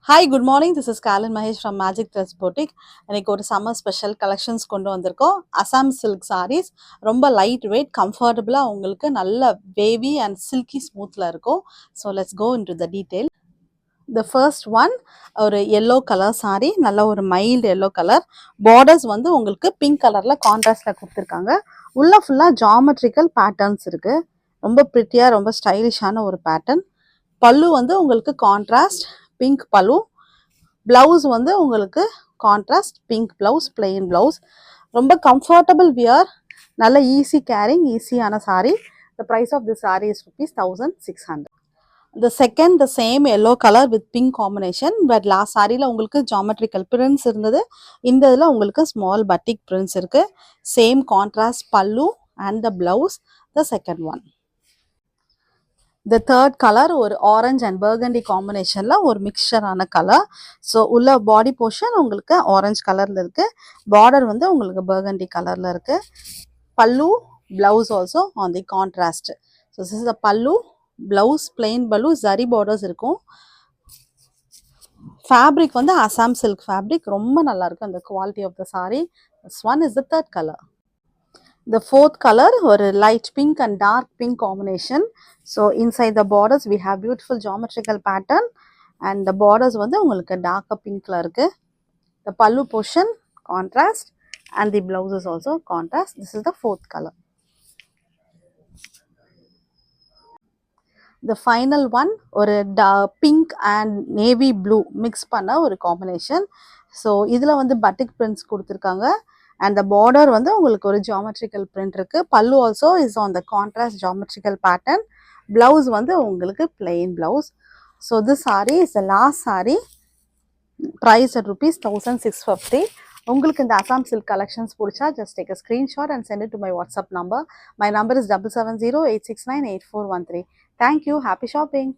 Hi, good morning. This is Kalan Mahesh from Magic Threads Boutique. இன்னைக்கு ஒரு summer special collections கொண்டு வந்திருக்கோம். Assam silk sarees ரொம்ப light weight கம்ஃபர்டபுளாக உங்களுக்கு நல்ல வேவி அண்ட் சில்கி ஸ்மூத்தில் இருக்கும். So let's go into the detail. The first one ஒரு எல்லோ கலர் saree, நல்ல ஒரு மைல்டு எல்லோ கலர். பார்டர்ஸ் வந்து உங்களுக்கு பிங்க் கலரில் கான்ட்ராஸ்டில் கொடுத்துருக்காங்க. உள்ள ஃபுல்லாக ஜாமெட்ரிக்கல் பேட்டர்ன்ஸ் இருக்குது. ரொம்ப ப்ரிட்டியாக ரொம்ப ஸ்டைலிஷான ஒரு பேட்டர்ன். பல்லு வந்து உங்களுக்கு கான்ட்ராஸ்ட் பிங்க் பல்லு. பிளவுஸ் வந்து உங்களுக்கு contrast pink blouse, plain blouse. ரொம்ப கம்ஃபர்டபுள் வியர், நல்ல ஈஸி கேரிங், ஈஸியான sari. The price of the sari is ₹1600. The second, the same yellow color with pink combination, but last சாரியில் உங்களுக்கு geometrical prints இருந்தது. இந்த இதில் உங்களுக்கு small batik prints இருக்கு. Same contrast pallu and the blouse, the second one. The third color ஒரு orange and burgundy காம்பினேஷனில் ஒரு மிக்சரான கலர். ஸோ உள்ள பாடி போர்ஷன் உங்களுக்கு ஆரஞ்ச் கலரில் இருக்குது. பார்டர் வந்து உங்களுக்கு பர்கண்டி கலரில் இருக்குது. பல்லு, blouse also on the contrast. So this is the பல்லு, பிளவுஸ் பிளெயின் பல்லு, ஜரி பார்டர்ஸ் இருக்கும். ஃபேப்ரிக் வந்து அசாம் சில்க் ஃபேப்ரிக், ரொம்ப நல்லாயிருக்கும் அந்த quality of the sari. This one is the third colour. The fourth color ஒரு light pink and dark pink combination. So inside the borders we have beautiful geometrical pattern and the borders வந்து உங்களுக்கு darker pinkல இருக்கு. The pallu portion contrast and the blouse is also contrast. This is the fourth color. The final one ஒரு pink and navy blue mix பண்ண ஒரு combination. So இதில் வந்து batik prints கொடுத்துருக்காங்க. And the border வந்து உங்களுக்கு ஒரு geometrical print இருக்கு. பல்லு also is on the contrast geometrical pattern. Blouse வந்து உங்களுக்கு plain blouse. So this saree is the last saree. Price at ₹1650. உங்களுக்கு இந்த அசாம் சில்க் கலெக்ஷன்ஸ் பிடிச்சா just take a screenshot and send it to my WhatsApp number. My number is 7708698413. Thank you. Happy shopping.